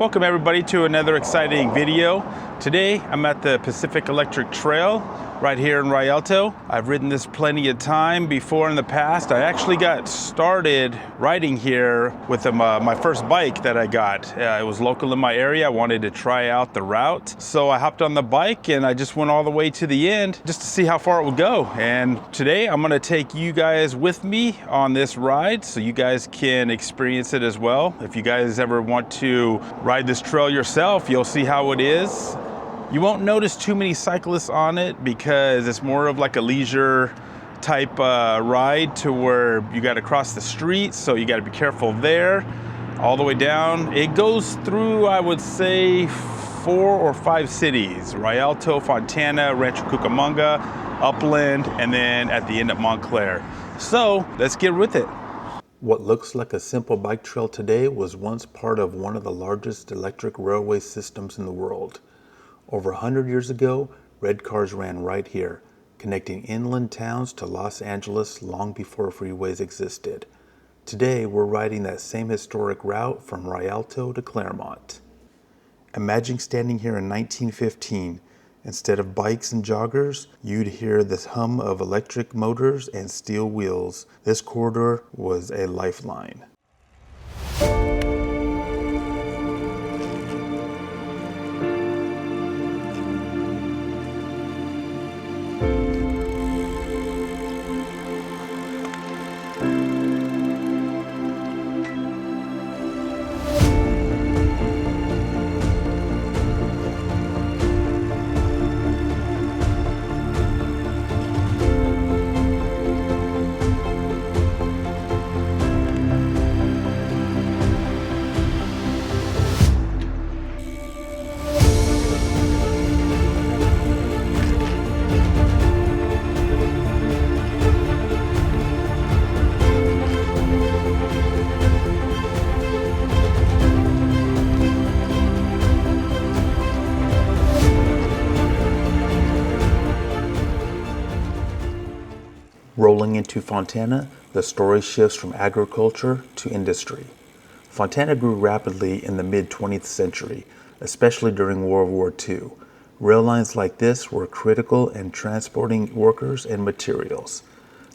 Welcome everybody to another exciting video. Today I'm at the Pacific Electric Trail right here in Rialto. I've ridden this plenty of time before in the past. I actually got started riding here with my first bike that I got. It was local in my area. I wanted to try out the route. So I hopped on the bike and I just went all the way to the end just to see how far it would go. And today I'm gonna take you guys with me on this ride so you guys can experience it as well. If you guys ever want to ride this trail yourself, you'll see how it is. You won't notice too many cyclists on it because it's more of like a leisure type ride to where you got to cross the street, so you got to be careful there. All the way down, it goes through, I would say, 4 or 5 cities: Rialto, Fontana, Rancho Cucamonga, Upland, and then at the end at Montclair. So let's get with it. What looks like a simple bike trail today was once part of one of the largest electric railway systems in the world. Over 100 years ago, red cars ran right here, connecting inland towns to Los Angeles long before freeways existed. Today, we're riding that same historic route from Rialto to Claremont. Imagine standing here in 1915. Instead of bikes and joggers, you'd hear the hum of electric motors and steel wheels. This corridor was a lifeline. Rolling into Fontana, the story shifts from agriculture to industry. Fontana grew rapidly in the mid-20th century, especially during World War II. Rail lines like this were critical in transporting workers and materials.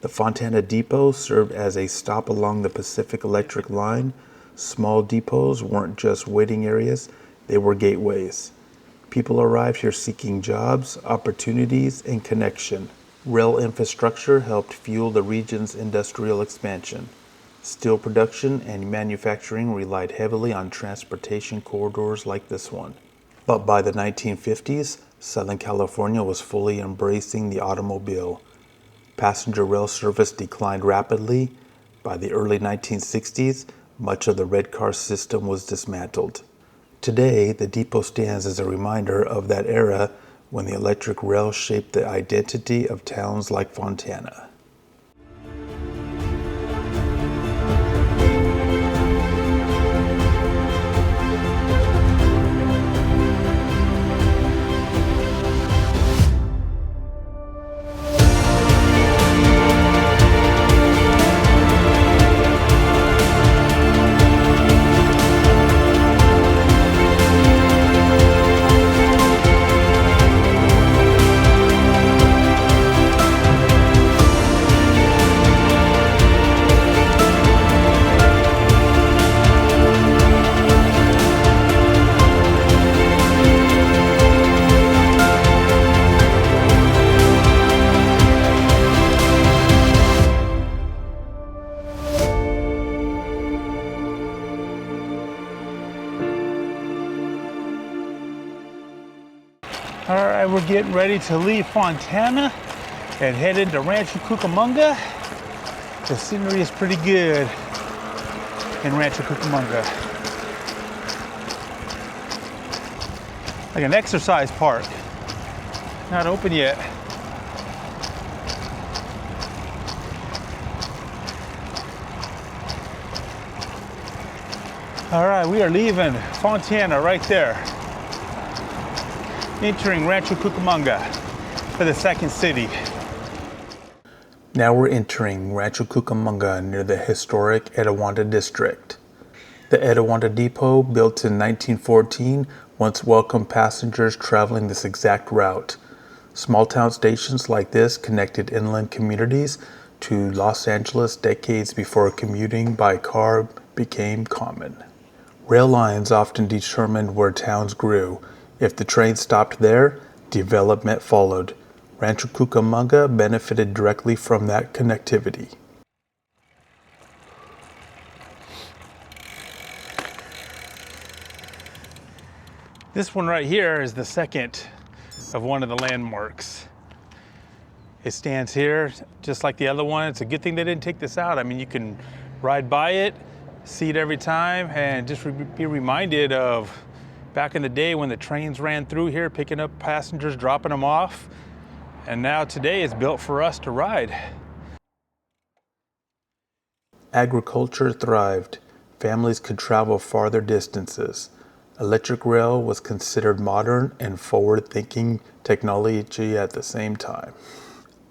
The Fontana Depot served as a stop along the Pacific Electric line. Small depots weren't just waiting areas, they were gateways. People arrived here seeking jobs, opportunities, and connection. Rail infrastructure helped fuel the region's industrial expansion. Steel production and manufacturing relied heavily on transportation corridors like this one. But by the 1950s, Southern California was fully embracing the automobile. Passenger rail service declined rapidly. By the early 1960s, much of the red car system was dismantled. Today, the depot stands as a reminder of that era when the electric rail shaped the identity of towns like Fontana. All right, we're getting ready to leave Fontana and head into Rancho Cucamonga. The scenery is pretty good in Rancho Cucamonga. Like an exercise park. Not open yet. All right, we are leaving Fontana right there. Entering Rancho Cucamonga for the second city. Now we're entering Rancho Cucamonga near the historic Etiwanda district. The Etiwanda Depot, built in 1914, once welcomed passengers traveling this exact route. Small town stations like this connected inland communities to Los Angeles decades before commuting by car became common. Rail lines often determined where towns grew. If the train stopped there, development followed. Rancho Cucamonga benefited directly from that connectivity. This one right here is the second of one of the landmarks. It stands here just like the other one. It's a good thing they didn't take this out. I mean, you can ride by it, see it every time, and just be reminded of back in the day when the trains ran through here, picking up passengers, dropping them off. And now today it's built for us to ride. Agriculture thrived. Families could travel farther distances. Electric rail was considered modern and forward-thinking technology at the same time.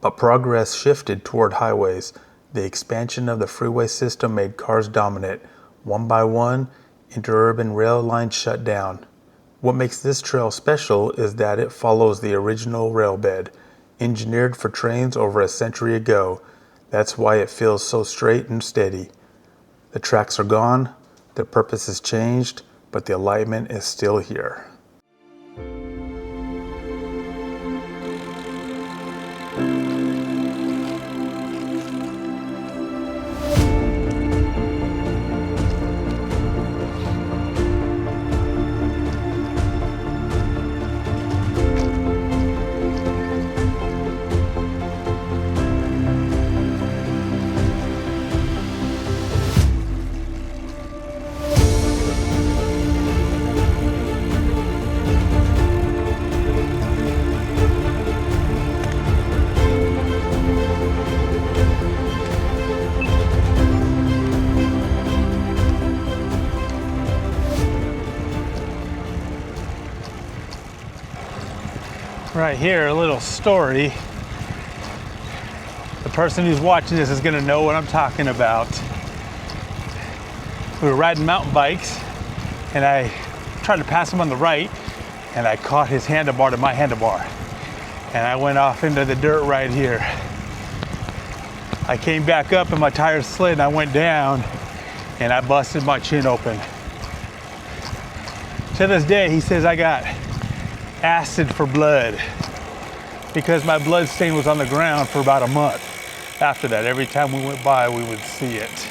But progress shifted toward highways. The expansion of the freeway system made cars dominant. One by one, interurban rail lines shut down. What makes this trail special is that it follows the original rail bed, engineered for trains over a century ago. That's why it feels so straight and steady. The tracks are gone, the purpose has changed, but the alignment is still here. Right here, a little story. The person who's watching this is gonna know what I'm talking about. We were riding mountain bikes and I tried to pass him on the right and I caught his handlebar to my handlebar. And I went off into the dirt right here. I came back up and my tires slid and I went down and I busted my chin open. To this day, he says I got acid for blood because my blood stain was on the ground for about a month. After that, every time we went by, we would see it.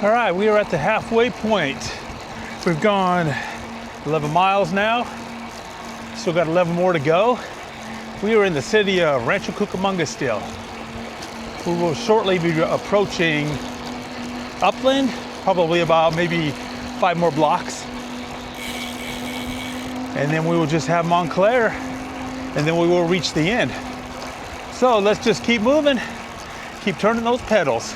All right, we are at the halfway point. We've gone 11 miles now. Still got 11 more to go. We are in the city of Rancho Cucamonga still. We will shortly be approaching Upland, probably about maybe 5 more blocks. And then we will just have Montclair, and then we will reach the end. So let's just keep moving, keep turning those pedals.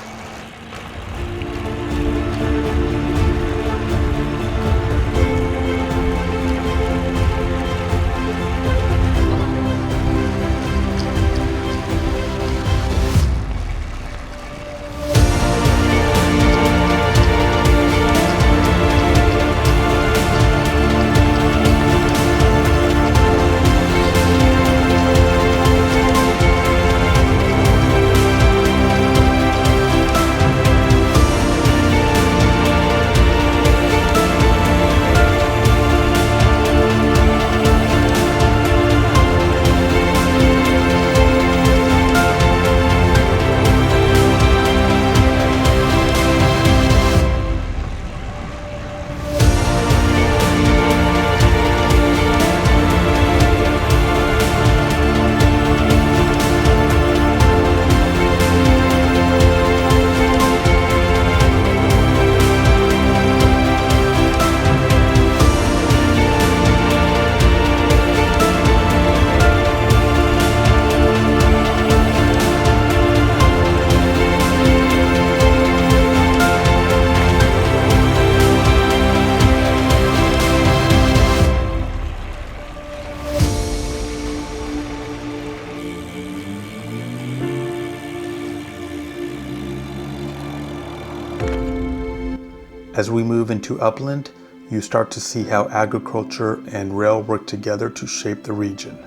As we move into upland, you start to see how agriculture and rail work together to shape the region.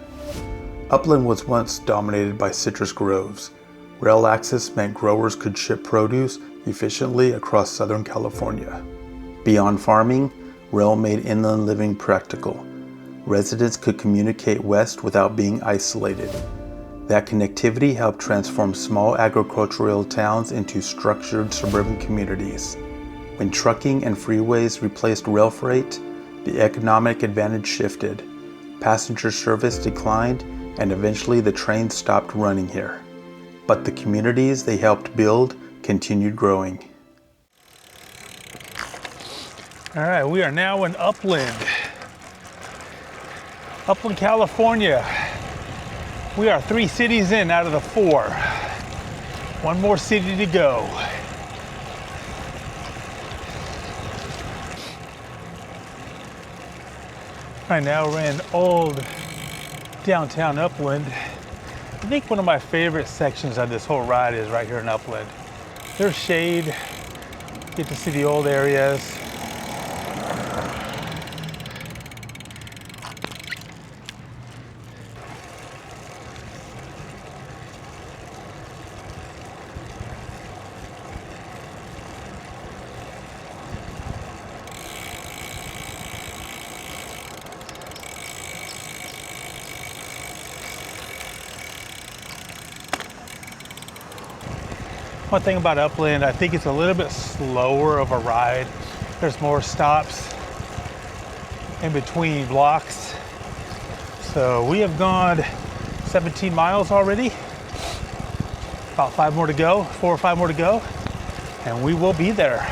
Upland was once dominated by citrus groves. Rail access meant growers could ship produce efficiently across Southern California. Beyond farming, rail made inland living practical. Residents could communicate west without being isolated. That connectivity helped transform small agricultural towns into structured suburban communities. When trucking and freeways replaced rail freight, the economic advantage shifted. Passenger service declined, and eventually the trains stopped running here. But the communities they helped build continued growing. All right, we are now in Upland, California. We are 3 cities in out of the 4. One more city to go. Right now we're in old downtown Upland. I think one of my favorite sections of this whole ride is right here in Upland. There's shade, get to see the old areas. One thing about Upland, I think it's a little bit slower of a ride. There's more stops in between blocks. So we have gone 17 miles already. About 5 more to go, 4 or 5 more to go, and we will be there.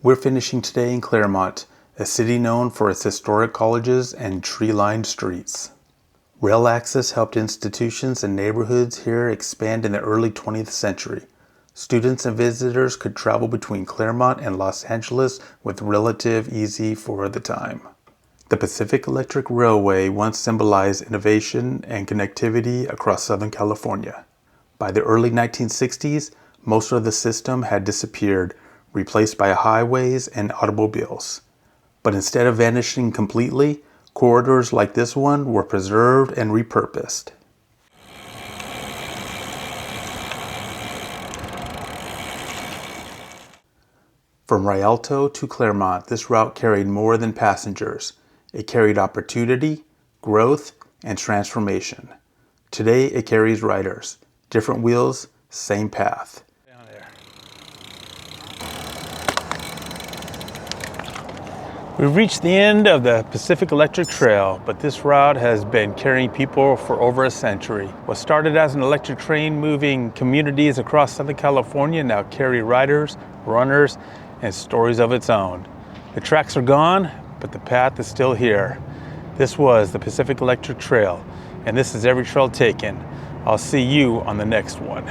We're finishing today in Claremont, a city known for its historic colleges and tree-lined streets. Rail access helped institutions and neighborhoods here expand in the early 20th century. Students and visitors could travel between Claremont and Los Angeles with relative ease for the time. The Pacific Electric Railway once symbolized innovation and connectivity across Southern California. By the early 1960s, most of the system had disappeared, replaced by highways and automobiles. But instead of vanishing completely, corridors like this one were preserved and repurposed. From Rialto to Claremont, this route carried more than passengers. It carried opportunity, growth, and transformation. Today it carries riders. Different wheels, same path. Down there. We've reached the end of the Pacific Electric Trail, but this route has been carrying people for over a century. What started as an electric train moving communities across Southern California now carry riders, runners, and stories of its own. The tracks are gone, but the path is still here. This was the Pacific Electric Trail, and this is Every Trail Taken. I'll see you on the next one.